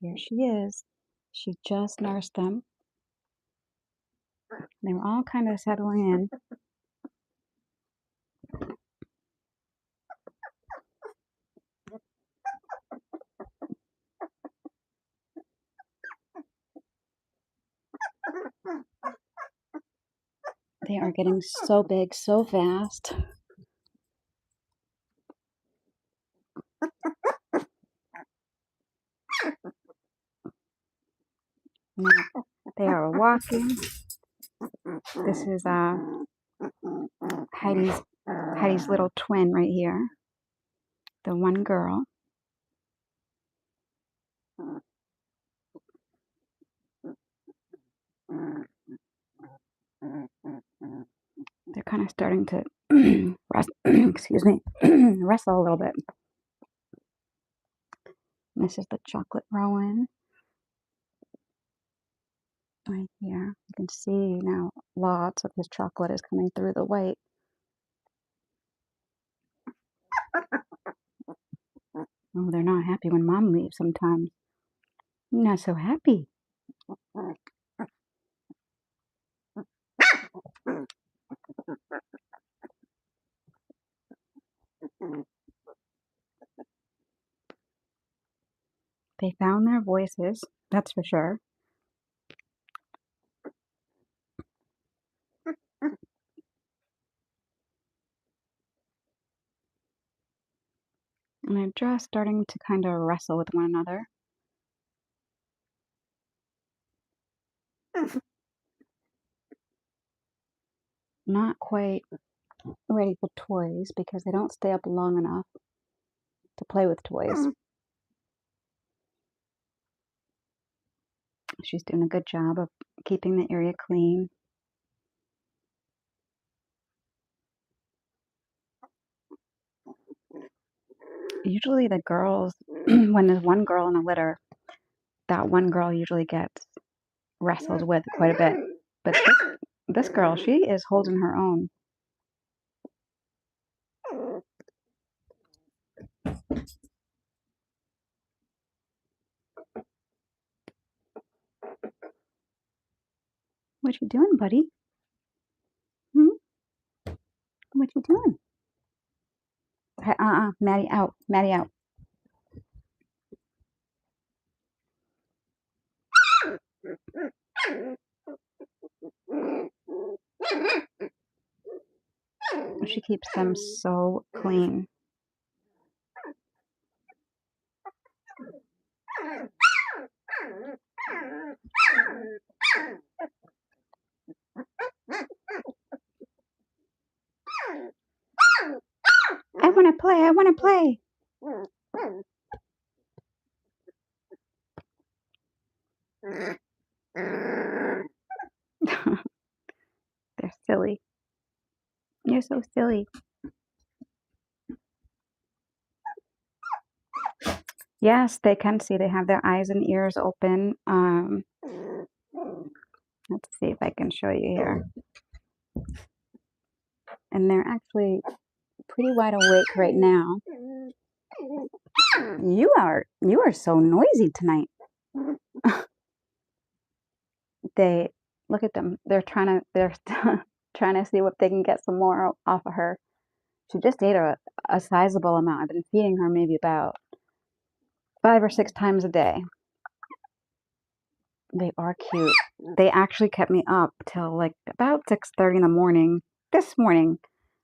Here she is. She just nursed them. They were all kind of settling in. They are getting so big so fast. Now, they are walking. This is Heidi's little twin right here. The one girl. They're kind of starting to excuse me, wrestle a little bit. This is the chocolate Rowan. Right here. You can see now lots of his chocolate is coming through the white. Oh, they're not happy when mom leaves sometimes. Not so happy. They found their voices, that's for sure. And they're just starting to kind of wrestle with one another. Not quite ready for toys because they don't stay up long enough to play with toys. She's doing a good job of keeping the area clean. Usually the girls, when there's one girl in a litter, that one girl usually gets wrestled with quite a bit. But this girl, she is holding her own. What you doing, buddy? What you doing? Maddie out. Maddie out. She keeps them so clean. I want to play. I want to play. They're silly. You're so silly. Yes, they can see. They have their eyes and ears open. Let's see if I can show you here. And they're actually pretty wide awake right now. You are so noisy tonight. They look at them. They're trying to see if they can get some more off of her. She just ate a sizable amount. I've been feeding her maybe about 5 or 6 times a day. They are cute. They actually kept me up till like about 6:30 in the morning this morning.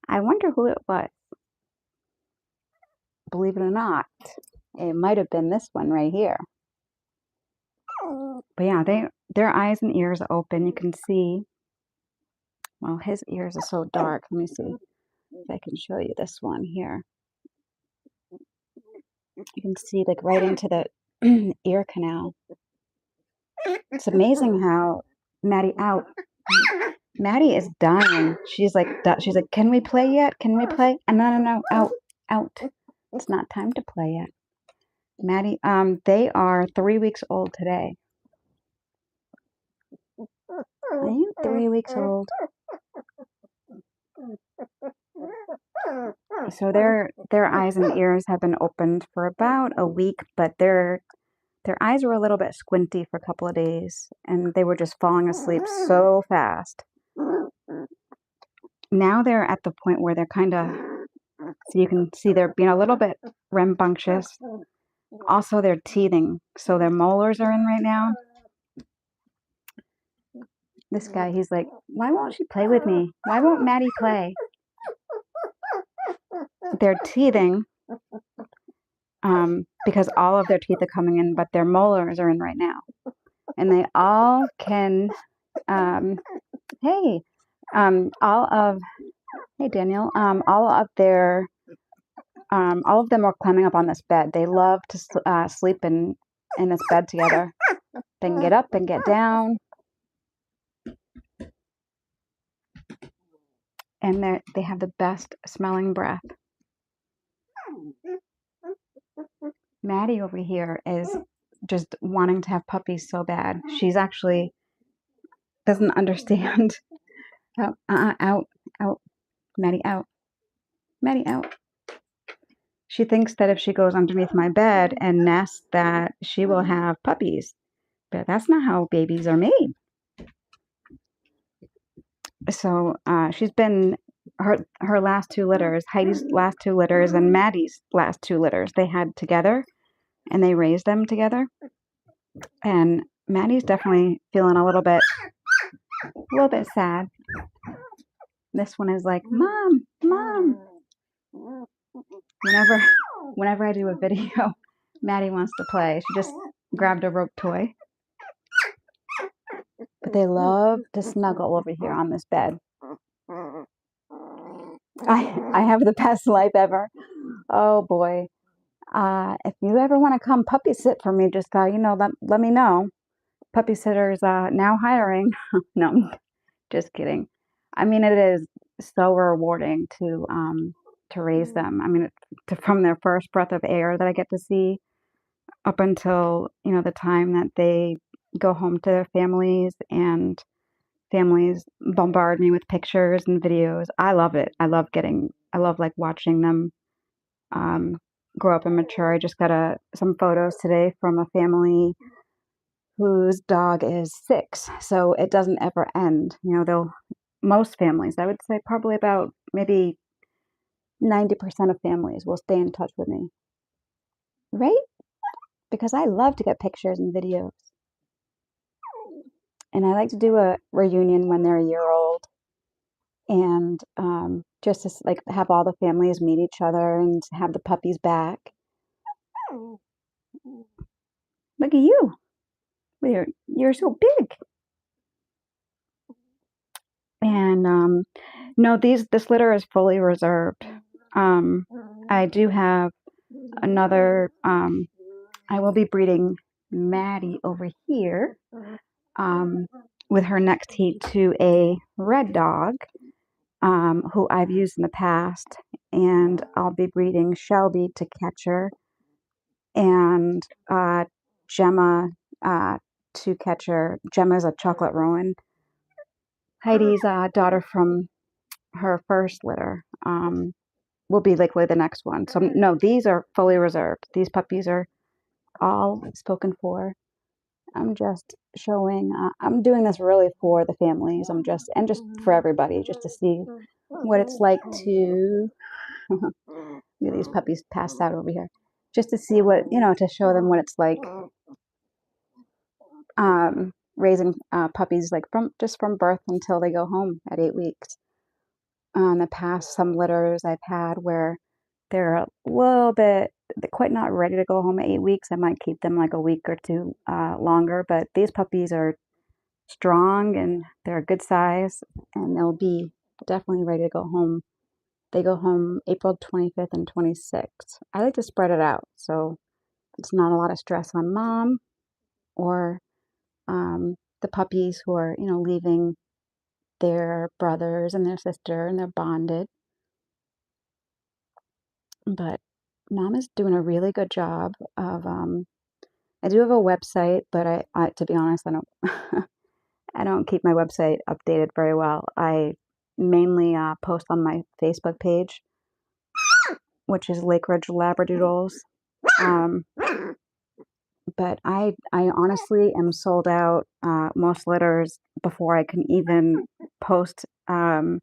I wonder who it was. Believe it or not, it might have been this one right here. But yeah, their eyes and ears are open. You can see. Well, his ears are so dark. Let me see if I can show you this one here. You can see like right into the ear canal. It's amazing how Maddie is dying. She's like, can we play yet? Can we play? No, out. It's not time to play yet. Maddie, they are 3 weeks old today. Are you 3 weeks old? So their eyes and ears have been opened for about a week, but they're Their eyes were a little bit squinty for a couple of days, and they were just falling asleep so fast. Now they're at the point where they're kind of, so you can see they're being a little bit rambunctious. Also, they're teething, so their molars are in right now. This guy, he's like, why won't she play with me? Why won't Maddie play? They're teething because all of their teeth are coming in, but their molars are in right now. And they all can, hey Daniel, all of them are climbing up on this bed. They love to sleep in this bed together. They can get up and get down. And they have the best smelling breath. Maddie over here is just wanting to have puppies so bad. She's actually doesn't understand. Out. Maddie, out. Maddie, out. She thinks that if she goes underneath my bed and nests that she will have puppies. But that's not how babies are made. So she's been, her last 2 litters, Heidi's last 2 litters and Maddie's last 2 litters, they had together, and they raised them together. And Maddie's definitely feeling a little bit sad. This one is like, Mom. Whenever I do a video, Maddie wants to play. She just grabbed a rope toy. But they love to snuggle over here on this bed. I have the best life ever. Oh boy. If you ever want to come puppy sit for me, just let me know. Puppy sitters now hiring. No, just kidding. I mean, it is so rewarding to raise them. I mean, from their first breath of air that I get to see up until the time that they go home to their families, and families bombard me with pictures and videos. I love it. I love like watching them grow up and mature. I just got some photos today from a family whose dog is 6, so it doesn't ever end. Most families, I would say probably about maybe 90% of families will stay in touch with me, right? Because I love to get pictures and videos. And I like to do a reunion when they're a year old, and just to like have all the families meet each other and have the puppies back. Look at you. You're so big. And no, this litter is fully reserved. I do have another, I will be breeding Maddie over here with her next heat to a red dog who I've used in the past, and I'll be breeding Shelby to Catcher and Gemma to Catcher. Gemma's a chocolate rowan. Heidi's daughter from her first litter will be likely the next one. So no, these are fully reserved. These puppies are all spoken for. I'm just showing, I'm doing this really for the families. And just for everybody, just to see what it's like to, these puppies passed out over here, just to see what, to show them what it's like raising puppies, like from birth until they go home at 8 weeks. In the past, some litters I've had where they're a little bit, they're quite not ready to go home at 8 weeks. I might keep them like a week or 2 longer, but these puppies are strong and they're a good size, and they'll be definitely ready to go home. They go home April 25th and 26th. I like to spread it out so it's not a lot of stress on mom or the puppies who are, leaving their brothers and their sister, and they're bonded. But mom is doing a really good job of, I do have a website, but I to be honest, I don't, I don't keep my website updated very well. I mainly post on my Facebook page, which is LakeRidge Labradoodles. but I honestly am sold out most litters before I can even post updates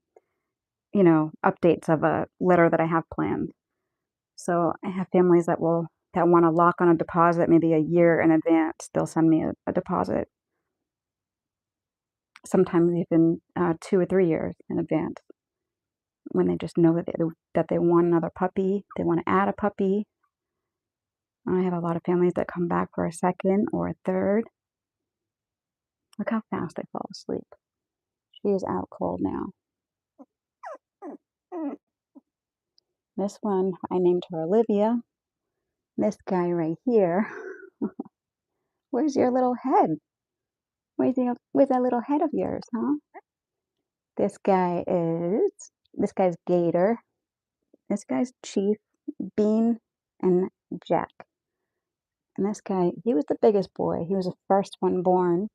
of a litter that I have planned. So I have families that want to lock on a deposit maybe a year in advance. They'll send me a deposit, sometimes even 2 or 3 years in advance, when they just know that they want another puppy, they want to add a puppy. I have a lot of families that come back for a second or a third. Look how fast I fall asleep. She is out cold now. This one, I named her Olivia. This guy right here, where's your little head? Where's that little head of yours, huh? This guy's Gator. This guy's Chief, Bean, and Jack. And this guy, he was the biggest boy. He was the first one born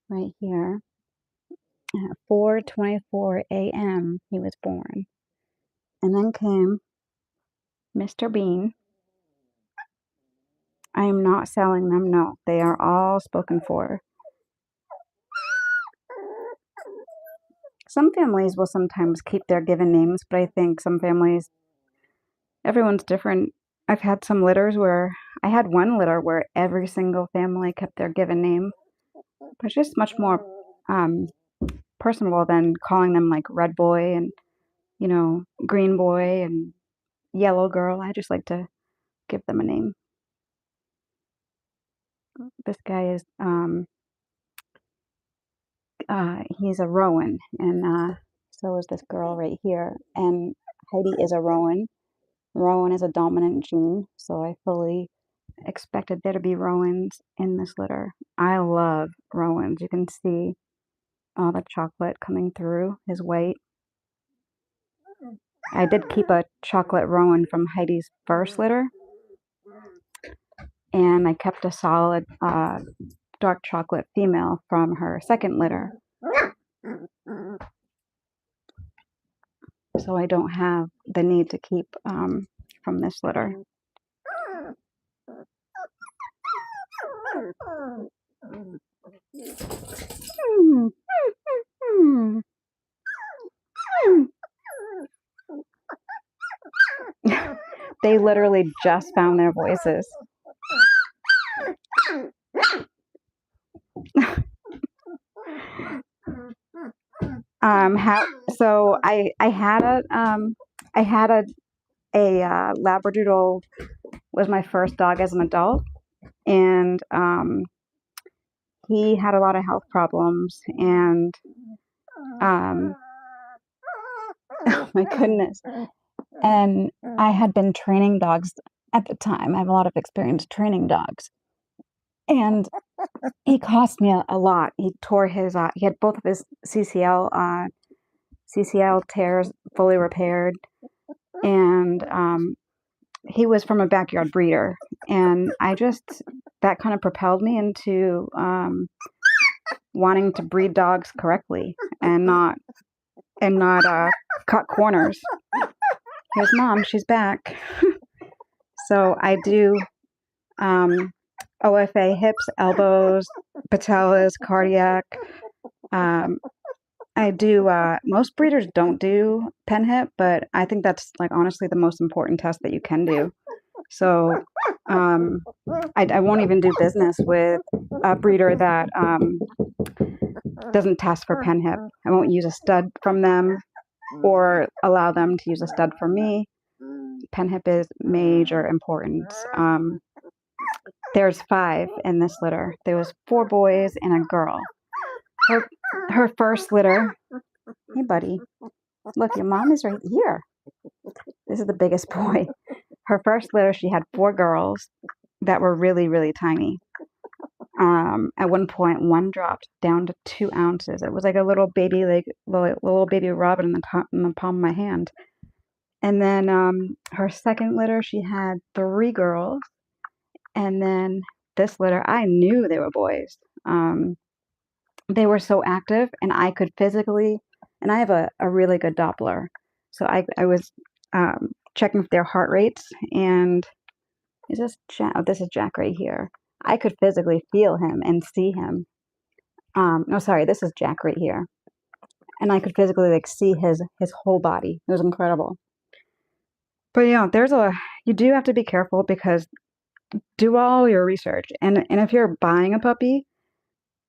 right here. At 4:24 a.m. he was born. And then came Mr. Bean. I am not selling them, no. They are all spoken for. Some families will sometimes keep their given names, but I think some families, everyone's different. I've had some litters where, I had one litter where every single family kept their given name. But it's just much more personable than calling them like Red Boy and, Green Boy and Yellow Girl. I just like to give them a name. This guy is, he's a Rowan, and so is this girl right here. And Heidi is a Rowan. Rowan is a dominant gene, so I fully expected there to be Rowans in this litter. I love Rowans. You can see all the chocolate coming through his white. I did keep a chocolate Rowan from Heidi's first litter, and I kept a solid dark chocolate female from her second litter. So I don't have the need to keep from this litter. They literally just found their voices. So I had a Labradoodle, was my first dog as an adult, and he had a lot of health problems, and oh my goodness. And I had been training dogs at the time. I have a lot of experience training dogs. And he cost me a lot. He tore he had both of his CCL tears fully repaired. And he was from a backyard breeder. And that kind of propelled me into wanting to breed dogs correctly and not cut corners. Here's Mom, she's back. So I do OFA, hips, elbows, patellas, cardiac. I do, most breeders don't do pennhip, but I think that's like honestly the most important test that you can do. So I won't even do business with a breeder that doesn't test for pennhip. I won't use a stud from them or allow them to use a stud for me. Pennhip is major importance. There's 5 in this litter. There was 4 boys and a girl. Her first litter. Hey, buddy. Look, your mom is right here. This is the biggest boy. Her first litter, she had 4 girls that were really, really tiny. At one point, one dropped down to 2 ounces. It was like a little baby rabbit in the palm of my hand. And then her second litter, she had 3 girls. And then this litter, I knew they were boys. They were so active, and I could physically, and I have a really good Doppler. So I was checking their heart rates, and Is this Jack? Oh, this is Jack right here. I could physically feel him and see him. No, sorry, this is Jack right here. And I could physically like see his whole body. It was incredible. But you do have to be careful because do all your research. And if you're buying a puppy,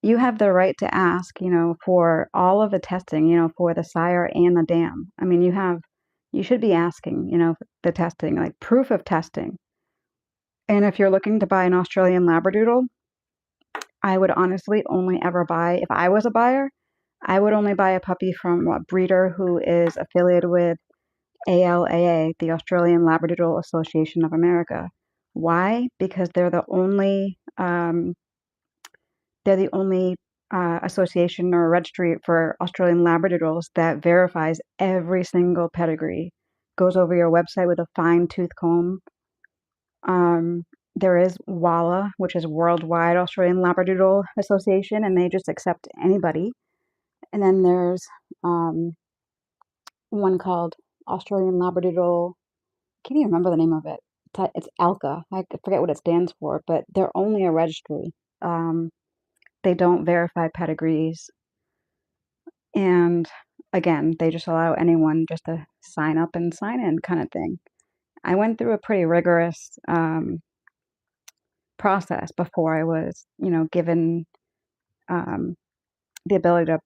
you have the right to ask, for all of the testing, for the sire and the dam. I mean, you should be asking, the testing, like proof of testing. And if you're looking to buy an Australian Labradoodle, I would honestly only ever buy, if I was a buyer, I would only buy a puppy from a breeder who is affiliated with ALAA, the Australian Labradoodle Association of America. Why? Because they're the only association or registry for Australian Labradoodles that verifies every single pedigree, goes over your website with a fine-tooth comb. There is WALA, which is Worldwide Australian Labradoodle Association, and they just accept anybody. And then there's one called Australian Labradoodle. I can't even remember the name of it. It's ALCA. I forget what it stands for, but they're only a registry. They don't verify pedigrees. And again, they just allow anyone just to sign up and sign in kind of thing. I went through a pretty rigorous process before I was, given the ability to,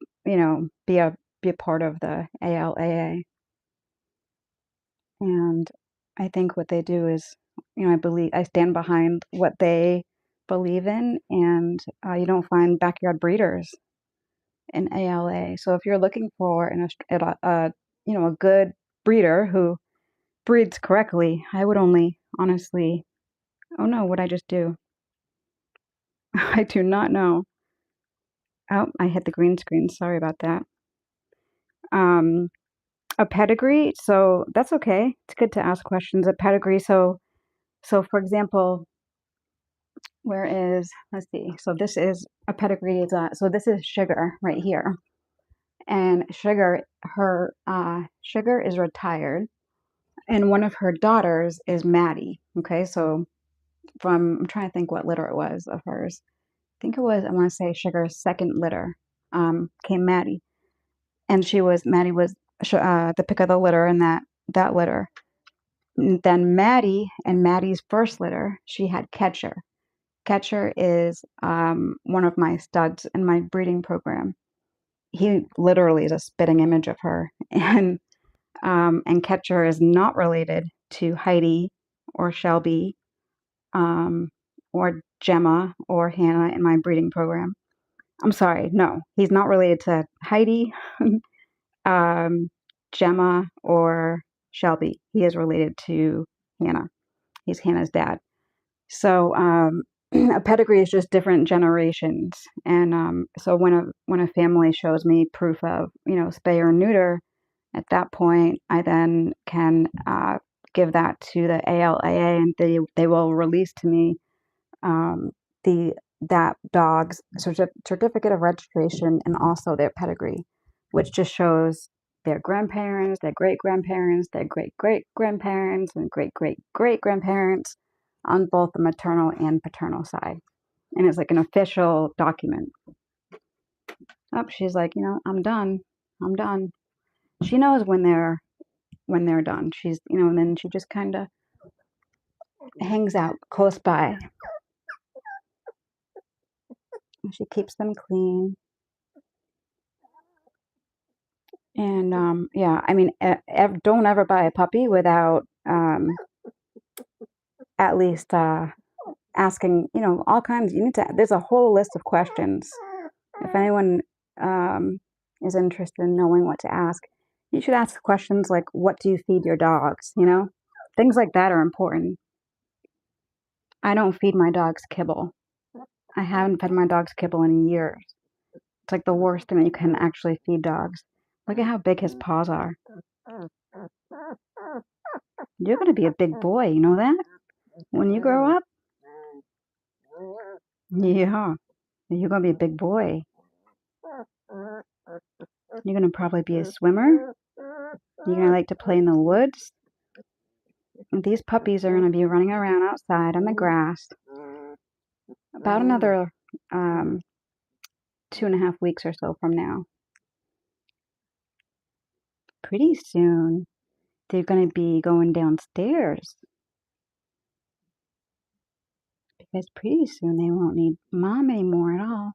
be a part of the ALAA. And I think what they do is, I stand behind what they believe in, and you don't find backyard breeders in ALA. So if you're looking for a good breeder who breeds correctly, I would only honestly, oh no, what'd I just do? I do not know. Oh, I hit the green screen. Sorry about that. A pedigree, so that's okay. It's good to ask questions. A pedigree, so for example, let's see. So this is a pedigree. So this is Sugar right here, and Sugar is retired, and one of her daughters is Maddie. Okay, so I'm trying to think what litter it was of hers. I want to say Sugar's second litter, came Maddie, and Maddie was the pick of the litter in that litter. And then Maddie's first litter, she had Catcher. Catcher is one of my studs in my breeding program. He literally is a spitting image of her, and Catcher is not related to Heidi or Shelby, or Gemma or Hannah in my breeding program. I'm sorry, no, he's not related to Heidi, Gemma, or Shelby. He is related to Hannah. He's Hannah's dad. So a pedigree is just different generations, and so when a family shows me proof of spay or neuter, at that point I then can give that to the ALAA, and they will release to me the that dog's certificate of registration and also their pedigree, which just shows their grandparents, their great grandparents, their great great grandparents, and great great great grandparents on both the maternal and paternal side. And it's like an official document. Oh, she's like, I'm done. I'm done. She knows when they're done. And then she just kind of hangs out close by. She keeps them clean. And yeah, I mean, don't ever buy a puppy without at least asking, all kinds. There's a whole list of questions. If anyone is interested in knowing what to ask, you should ask questions like, what do you feed your dogs? Things like that are important. I don't feed my dogs kibble. I haven't fed my dogs kibble in years. It's like the worst thing that you can actually feed dogs. Look at how big his paws are. You're going to be a big boy, you know that? When you grow up? Yeah, you're going to be a big boy. You're going to probably be a swimmer. You're going to like to play in the woods. these puppies are going to be running around outside on the grass about another 2.5 weeks or so from now. Pretty soon, they're going to be going downstairs because pretty soon they won't need mom anymore at all.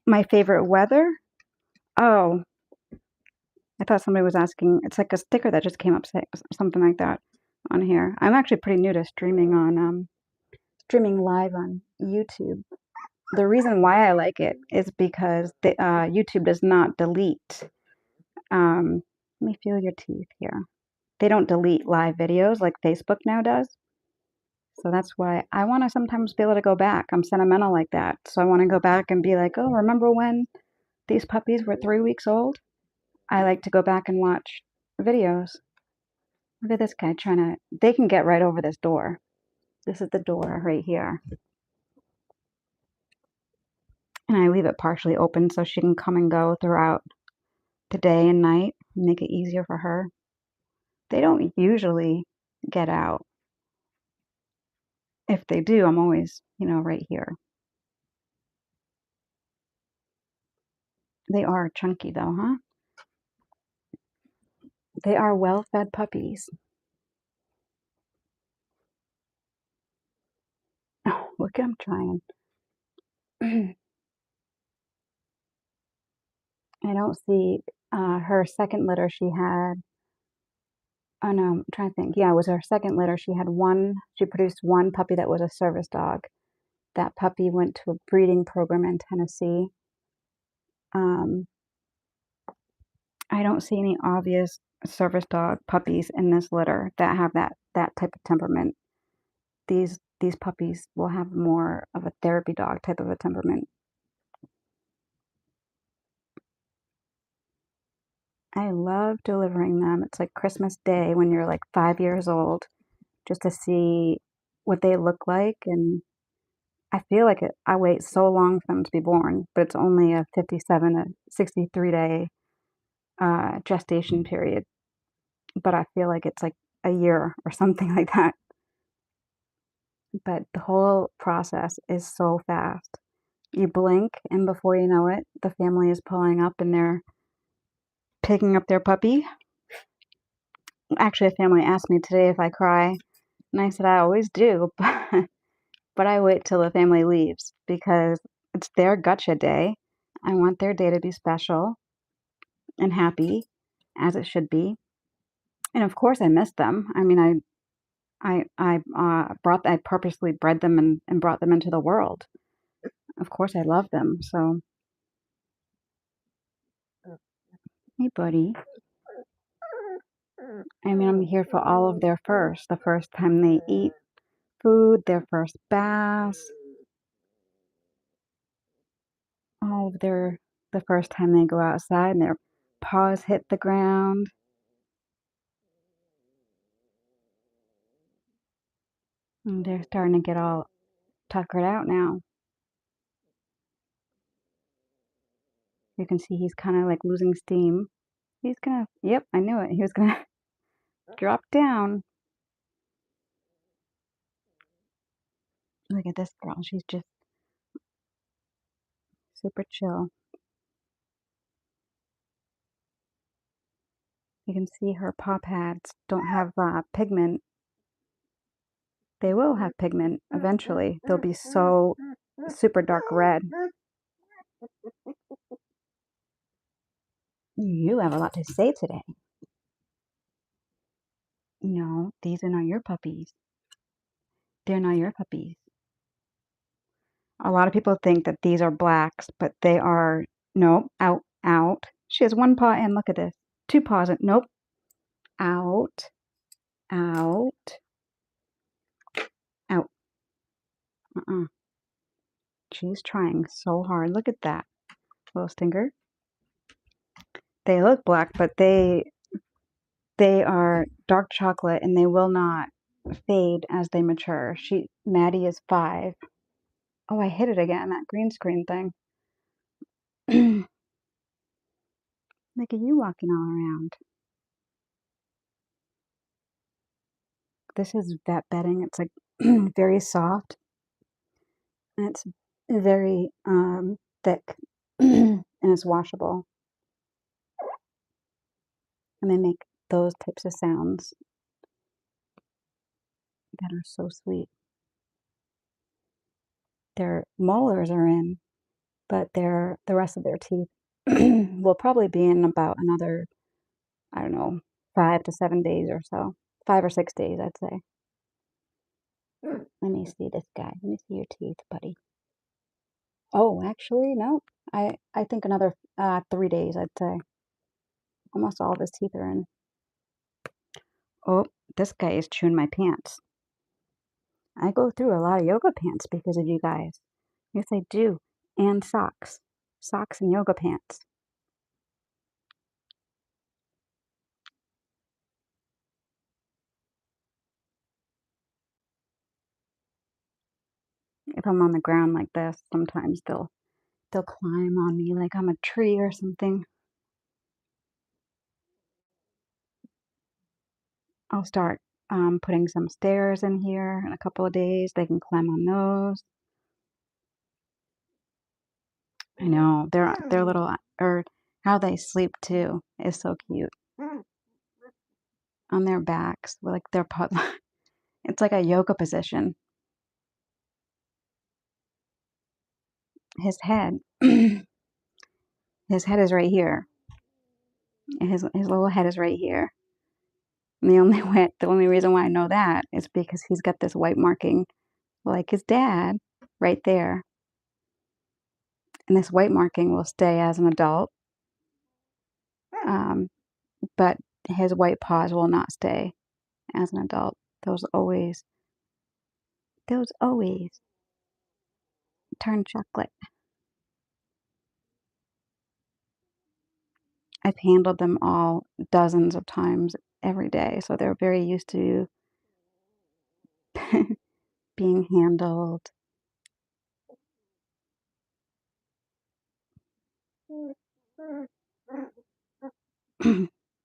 My favorite weather? Oh, I thought somebody was asking. It's like a sticker that just came up, something like that on here. I'm actually pretty new to streaming live on YouTube. The reason why I like it is because YouTube does not delete. Let me feel your teeth here. They don't delete live videos like Facebook now does. So that's why I want to sometimes be able to go back. I'm sentimental like that. So I want to go back and be like, oh, remember when these puppies were 3 weeks old? I like to go back and watch videos. Look at this guy they can get right over this door. This is the door right here. And I leave it partially open so she can come and go throughout the day and night, make it easier for her. They don't usually get out. If they do, I'm always, right here. They are chunky though, huh? They are well-fed puppies. Oh, look at them trying. I don't see her second litter she had. Oh no, I'm trying to think. Yeah, it was her second litter. She produced one puppy that was a service dog. That puppy went to a breeding program in Tennessee. Um, I don't see any obvious service dog puppies in this litter that have that type of temperament. These puppies will have more of a therapy dog type of a temperament. I love delivering them. It's like Christmas Day when you're like 5 years old, just to see what they look like. And I feel like I wait so long for them to be born, but it's only a 57 to 63 day gestation period. But I feel like it's like a year or something like that. But the whole process is so fast. You blink, and before you know it, the family is pulling up and they're picking up their puppy. Actually, a family asked me today if I cry, and I said I always do, but I wait till the family leaves because it's their gotcha day. I want their day to be special and happy, as it should be. And of course, I miss them. I mean, I purposely bred them and brought them into the world. Of course, I love them. So, hey, buddy. I mean, I'm here for all of their first. The first time they eat food, their first baths, all of the first time they go outside and their paws hit the ground. And they're starting to get all tuckered out now. You can see he's kind of like losing steam. Yep, I knew it. He was gonna drop down. Look at this girl. She's just super chill. You can see her paw pads don't have pigment. They will have pigment eventually. They'll be so super dark red. You have a lot to say today. No, these are not your puppies. They're not your puppies. A lot of people think that these are blacks, but they are, nope, out, out. She has one paw in, look at this. Two paws in, nope, out, out, out. She's trying so hard. Look at that little stinker. They look black, but they are dark chocolate and they will not fade as they mature. Maddie is 5. Oh, I hit it again, that green screen thing. Look at you walking all around. This is vet bedding. It's like very soft and it's very thick and it's washable. And they make those types of sounds that are so sweet. Their molars are in, but the rest of their teeth will probably be in about another, I don't know, 5 to 7 days or so. 5 or 6 days, I'd say. Let me see this guy. Let me see your teeth, buddy. Oh, actually, no. I think another 3 days, I'd say. Almost all of his teeth are in. Oh, this guy is chewing my pants. I go through a lot of yoga pants because of you guys. Yes, I do. And socks. Socks and yoga pants. If I'm on the ground like this, sometimes they'll climb on me like I'm a tree or something. I'll start putting some stairs in here in a couple of days. They can climb on those. I know they're little, or how they sleep too is so cute on their backs, with like their it's like a yoga position. His head, his head is right here. His little head is right here. And the only reason why I know that is because he's got this white marking like his dad right there. And this white marking will stay as an adult, but his white paws will not stay as an adult. Those always turn chocolate. I've handled them all dozens of times every day, so they're very used to being handled.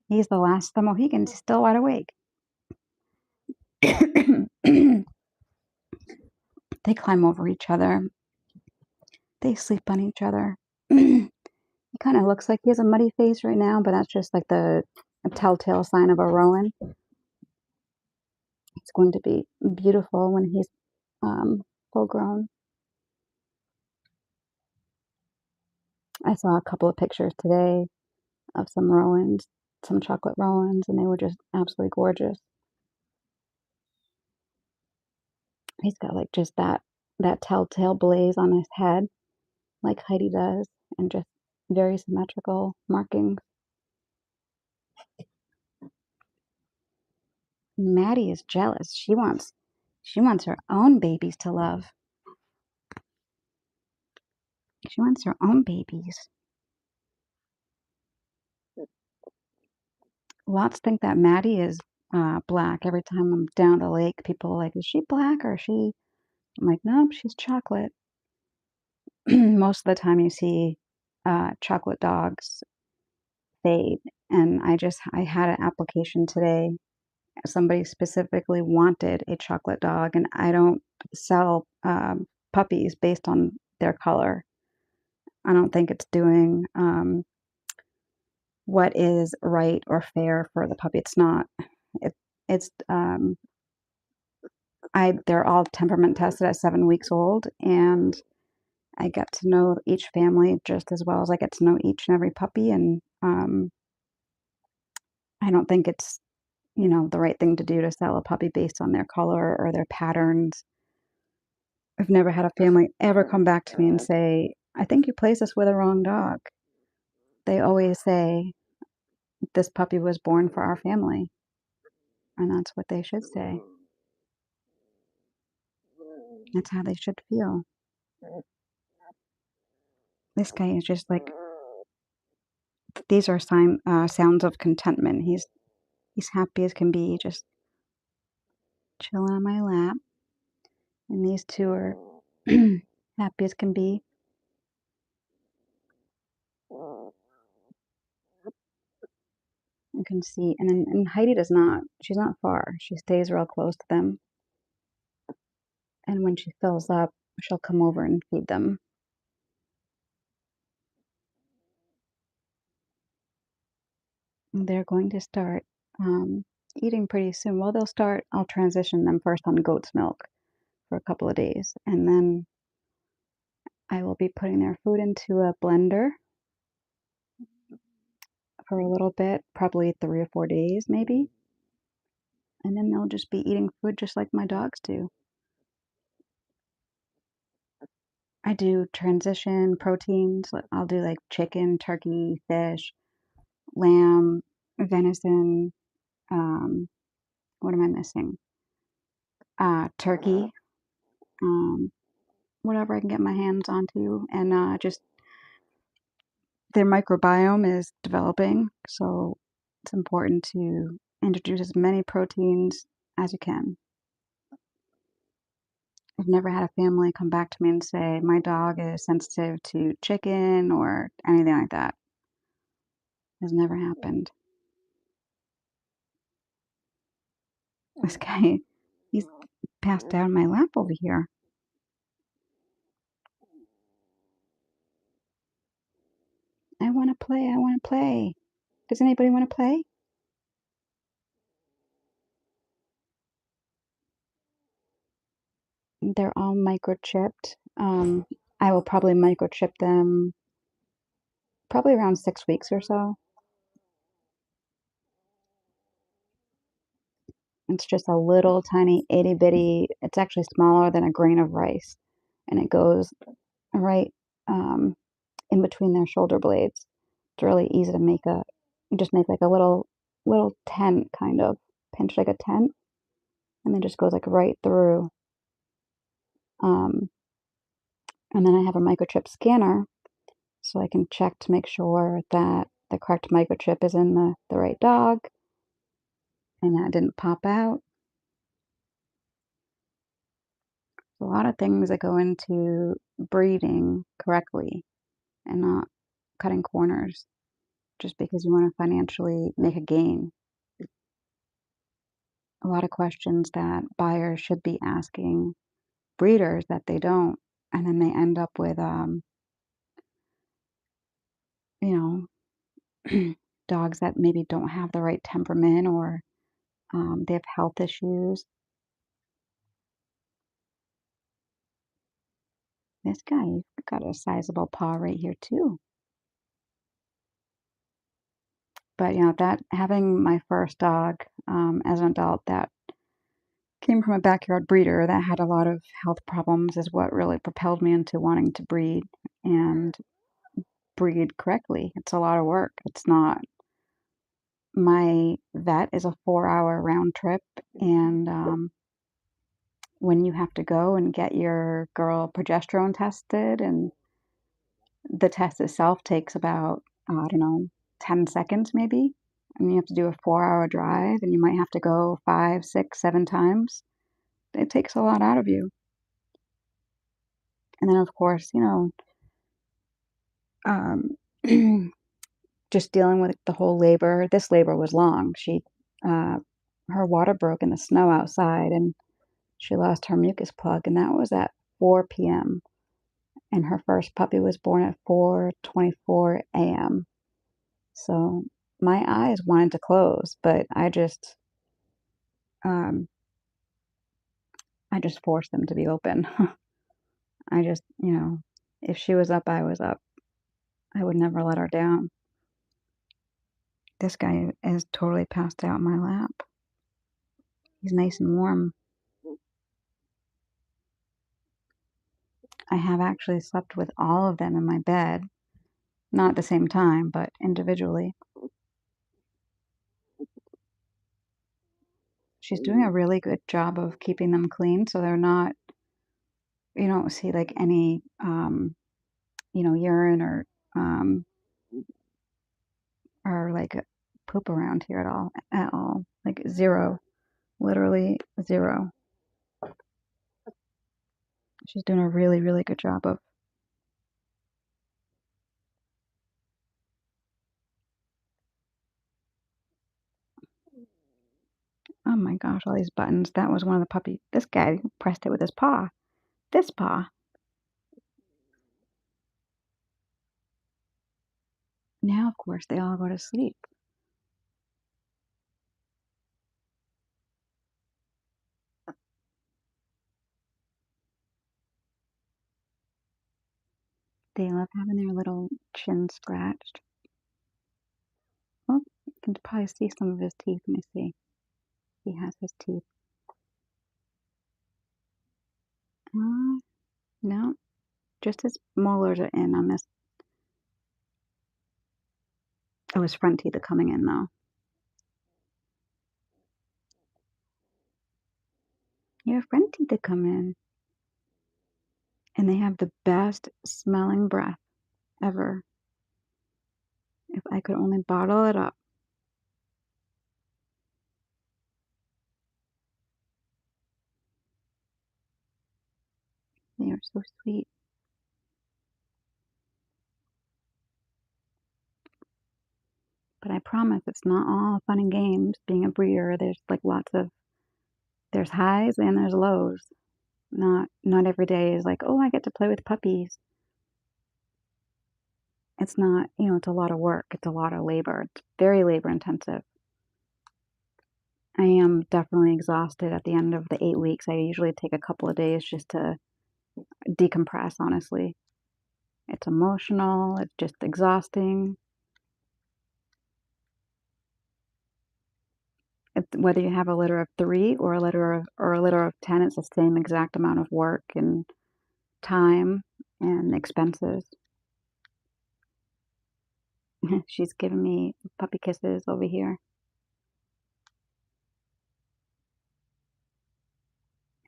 He's the last of the Mohicans. He's still wide awake. They climb over each other. They sleep on each other. He kind of looks like he has a muddy face right now, but that's just like a telltale sign of a rowan. It's going to be beautiful when he's full grown. I saw a couple of pictures today of some rowans, some chocolate rowans, and they were just absolutely gorgeous. He's got like just that telltale blaze on his head, like Heidi does, and just very symmetrical markings. Maddie is jealous. She wants her own babies to love. She wants her own babies. Lots think that Maddie is black. Every time I'm down the lake, people are like, "Is she black or is she?" I'm like, "Nope, she's chocolate." Most of the time, you see chocolate dogs fade, and I had an application today. Somebody specifically wanted a chocolate dog, and I don't sell puppies based on their color. I don't think it's doing what is right or fair for the puppy. It's not. It, it's they're all temperament tested at 7 weeks old, and I get to know each family just as well as I get to know each and every puppy. And I don't think it's the right thing to do to sell a puppy based on their color or their patterns. I've never had a family ever come back to me and say, "I think you placed us with a wrong dog." They always say, "This puppy was born for our family," and that's what they should say. That's how they should feel. This guy is just like, these are sounds of contentment. He's happy as can be, just chilling on my lap. And these two are happy as can be. You can see, and Heidi does not. She's not far. She stays real close to them. And when she fills up, she'll come over and feed them. They're going to start eating pretty soon. Well, they'll start, I'll transition them first on goat's milk for a couple of days. And then I will be putting their food into a blender for a little bit, probably 3 or 4 days maybe. And then they'll just be eating food just like my dogs do. I do transition proteins. I'll do like chicken, turkey, fish, lamb, venison. What am I missing? Turkey. Um, whatever I can get my hands onto, and just their microbiome is developing, so it's important to introduce as many proteins as you can. I've never had a family come back to me and say, my dog is sensitive to chicken or anything like that. Has never happened. This guy, he's passed down my lap over here. I want to play. I want to play. Does anybody want to play? They're all microchipped. I will probably microchip them probably around 6 weeks or so. It's just a little tiny itty bitty, it's actually smaller than a grain of rice. And it goes right in between their shoulder blades. It's really easy to make you just make like a little tent kind of, pinch like a tent, and then just goes like right through. Um, and then I have a microchip scanner so I can check to make sure that the correct microchip is in the right dog and that didn't pop out. A lot of things that go into breeding correctly and not cutting corners just because you want to financially make a gain. A lot of questions that buyers should be asking breeders that they don't, and then they end up with, you know, dogs that maybe don't have the right temperament or they have health issues. This guy got a sizable paw right here too. But you know that having my first dog as an adult that came from a backyard breeder that had a lot of health problems is what really propelled me into wanting to breed and breed correctly. It's a lot of work. It's not. My vet is a 4 hour round trip, and when you have to go and get your girl progesterone tested, and the test itself takes about, I don't know, 10 seconds maybe. And you have to do a 4 hour drive, and you might have to go 5, 6, 7 times. It takes a lot out of you. And then, of course, um, just dealing with the whole labor. This labor was long. Uh, her water broke in the snow outside, and she lost her mucus plug, and that was at 4 p.m. And her first puppy was born at 4:24 a.m. So my eyes wanted to close, but um, I just forced them to be open. I just, if she was up, I was up. I would never let her down. This guy is totally passed out in my lap. He's nice and warm. I have actually slept with all of them in my bed, not at the same time, but individually. She's doing a really good job of keeping them clean so they're not, you don't see like any, urine um, or like poop around here at all. Like zero, literally zero. She's doing a really, really good job of. Oh my gosh, all these buttons. That was one of the puppy. This guy pressed it with his paw. This paw. Now, of course, they all go to sleep. They love having their little chin scratched. Oh, you can probably see some of his teeth. Let me see. He has his teeth. No, just his molars are in on this. Oh, his front teeth are coming in, though. Your front teeth are coming in. And they have the best smelling breath ever. If I could only bottle it up. They are so sweet. But I promise it's not all fun and games being a breeder. There's like there's highs and there's lows. Not every day is like, oh, I get to play with puppies. It's not, it's a lot of work. It's a lot of labor. It's very labor intensive. I am definitely exhausted at the end of the 8 weeks. I usually take a couple of days just to decompress, honestly. It's emotional. It's just exhausting. Whether you have a litter of 3 or a litter of 10, it's the same exact amount of work and time and expenses. She's giving me puppy kisses over here.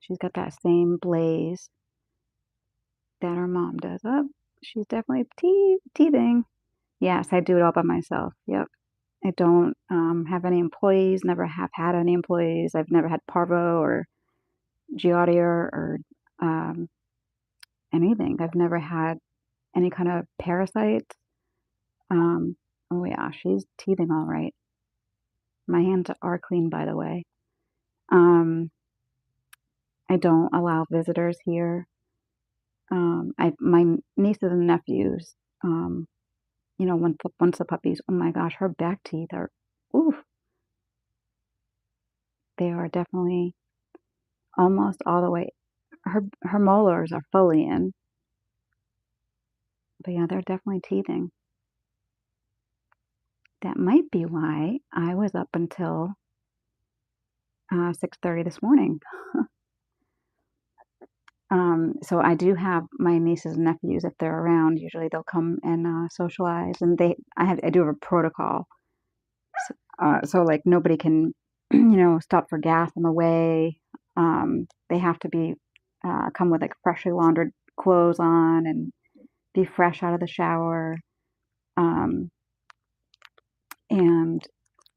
She's got that same blaze that her mom does. Oh, she's definitely teething. Yes, I do it all by myself. Yep. I don't have any employees, never have had any employees. I've never had parvo or giardia or um, anything. I've never had any kind of parasites. Oh yeah, she's teething all right. My hands are clean, by the way. Um, I don't allow visitors here. My nieces and nephews, once the puppies, oh my gosh, her back teeth are, oof, they are definitely almost all the way. Her molars are fully in, but yeah, they're definitely teething. That might be why I was up until 6:30 this morning. So I do have my nieces and nephews if they're around. Usually they'll come and socialize, and I do have a protocol. So like nobody can, stop for gas on the way. They have to be come with like freshly laundered clothes on and be fresh out of the shower, and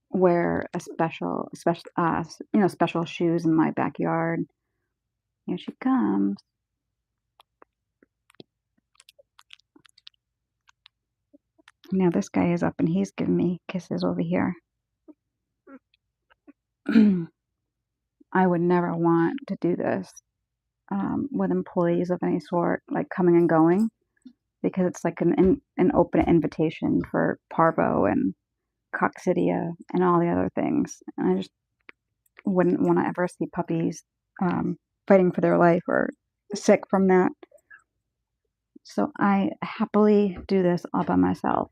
wear special shoes in my backyard. Here she comes. Now this guy is up and he's giving me kisses over here. I would never want to do this with employees of any sort, like coming and going, because it's like an open invitation for parvo and coccidia and all the other things. And I just wouldn't want to ever see puppies fighting for their life or sick from that. So I happily do this all by myself.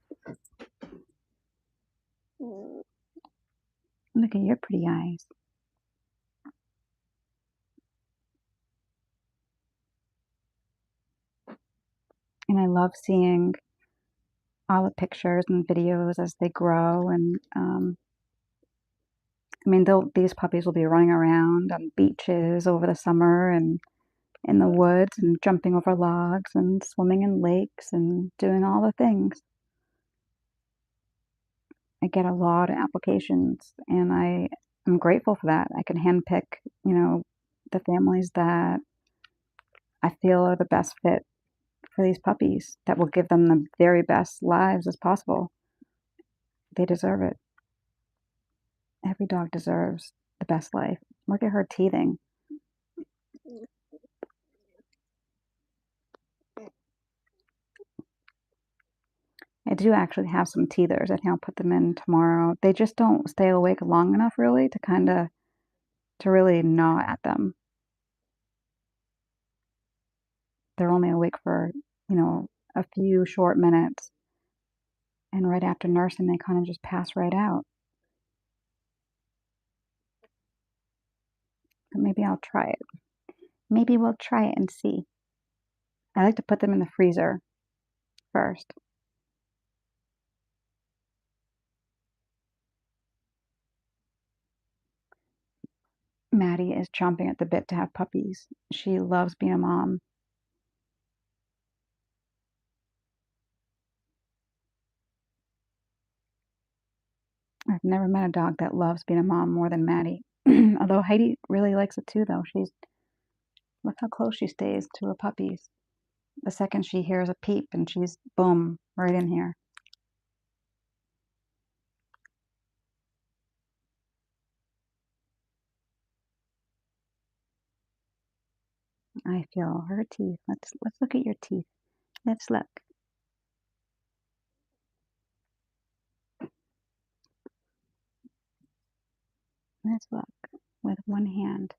Look at your pretty eyes. And I love seeing all the pictures and videos as they grow. And I mean, these puppies will be running around on beaches over the summer and in the woods and jumping over logs and swimming in lakes and doing all the things. I get a lot of applications, and I'm grateful for that. I can handpick, the families that I feel are the best fit for these puppies that will give them the very best lives as possible. They deserve it. Every dog deserves the best life. Look at her teething. I do actually have some teethers. I think I'll put them in tomorrow. They just don't stay awake long enough really to really gnaw at them. They're only awake for, a few short minutes. And right after nursing, they kind of just pass right out. But maybe I'll try it. Maybe we'll try it and see. I like to put them in the freezer first. Maddie is chomping at the bit to have puppies. She loves being a mom. I've never met a dog that loves being a mom more than Maddie. Although Heidi really likes it too, though. Look how close she stays to her puppies. The second she hears a peep and she's, boom, right in here. I feel her teeth. Let's look at your teeth. Let's look. Let's look with one hand.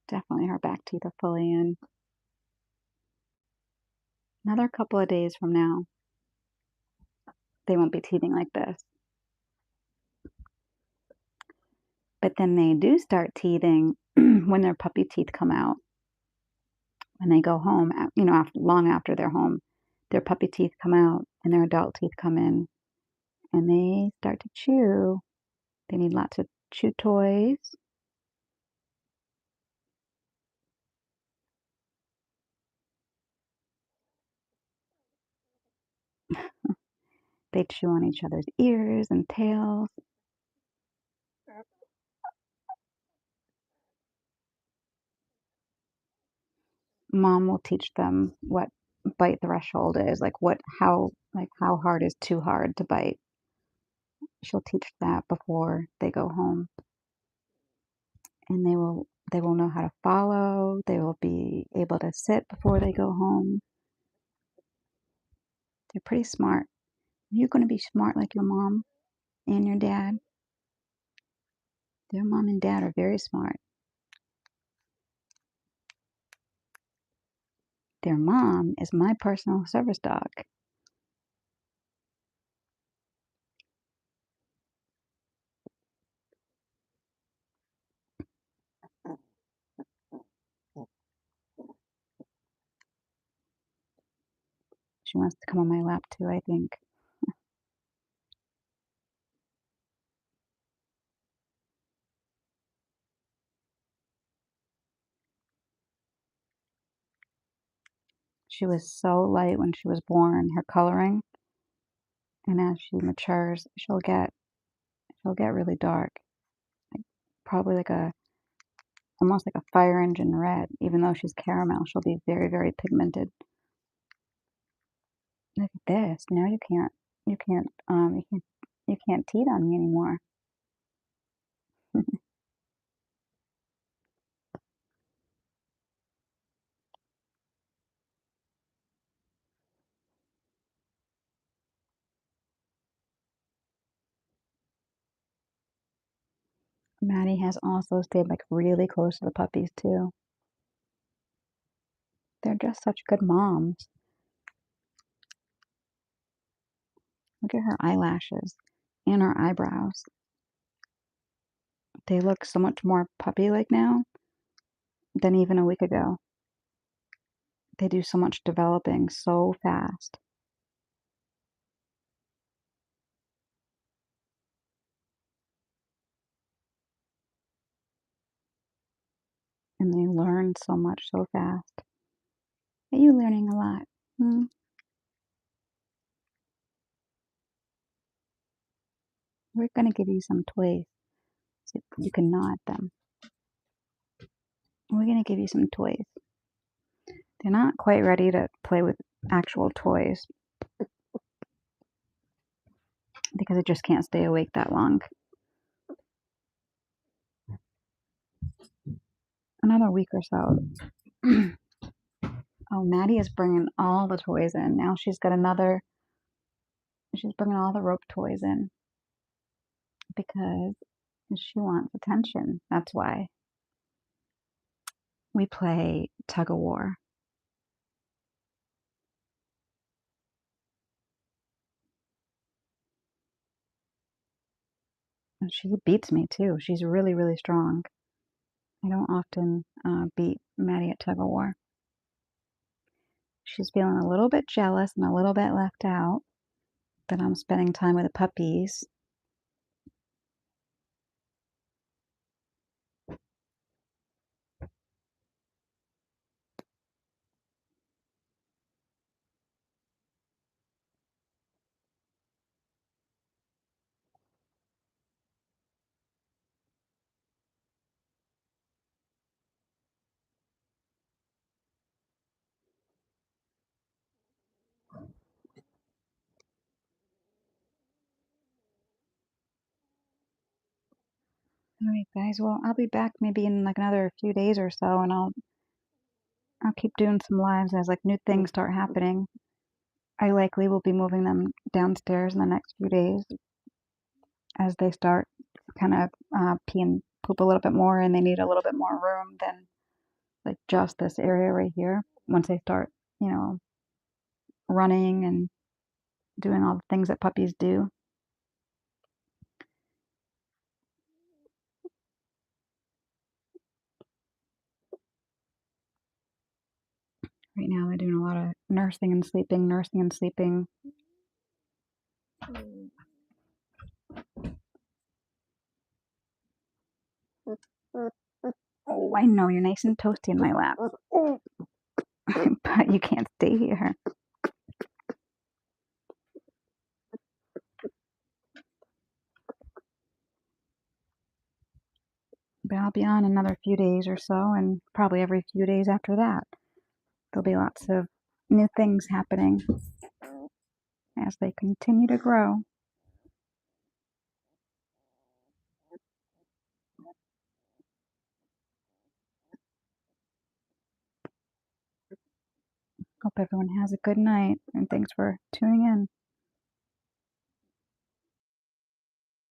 Definitely her back teeth are fully in. Another couple of days from now, they won't be teething like this. But then they do start teething when their puppy teeth come out. When they go home, long after they're home, their puppy teeth come out and their adult teeth come in and they start to chew. They need lots of chew toys. They chew on each other's ears and tails. Mom will teach them what bite threshold is, how hard is too hard to bite. She'll teach that before they go home. And they will know how to follow. They will be able to sit before they go home. They're pretty smart. You're going to be smart like your mom and your dad. Their mom and dad are very smart. Their mom is my personal service dog. She wants to come on my lap too, I think. She was so light when she was born, her coloring, and as she matures, she'll get really dark. Like, probably almost like a fire engine red. Even though she's caramel, she'll be very, very pigmented. Look at this. Now you can't teeth on me anymore. Maddie has also stayed like really close to the puppies too. They're just such good moms. Look at her eyelashes and her eyebrows. They look so much more puppy-like now than even a week ago. They do so much developing so fast. And they learn so much so fast. Are you learning a lot? Hmm? We're going to give you some toys so you can gnaw at them. We're going to give you some toys. They're not quite ready to play with actual toys because it just can't stay awake that long. Another week or so. Oh, Maddie is bringing all the toys in. Now she's bringing all the rope toys in because she wants attention. That's why. We play tug of war. And she beats me too. She's really, really strong. I don't often beat Maddie at tug of war. She's feeling a little bit jealous and a little bit left out that I'm spending time with the puppies. All right, guys. Well, I'll be back maybe in like another few days or so, and I'll keep doing some lives as like new things start happening. I likely will be moving them downstairs in the next few days as they start kind of pee and poop a little bit more, and they need a little bit more room than like just this area right here. Once they start, running and doing all the things that puppies do. Right now, they're doing a lot of nursing and sleeping, nursing and sleeping. Oh, I know you're nice and toasty in my lap, but you can't stay here. But I'll be on another few days or so, and probably every few days after that. There'll be lots of new things happening as they continue to grow. Hope everyone has a good night, and thanks for tuning in.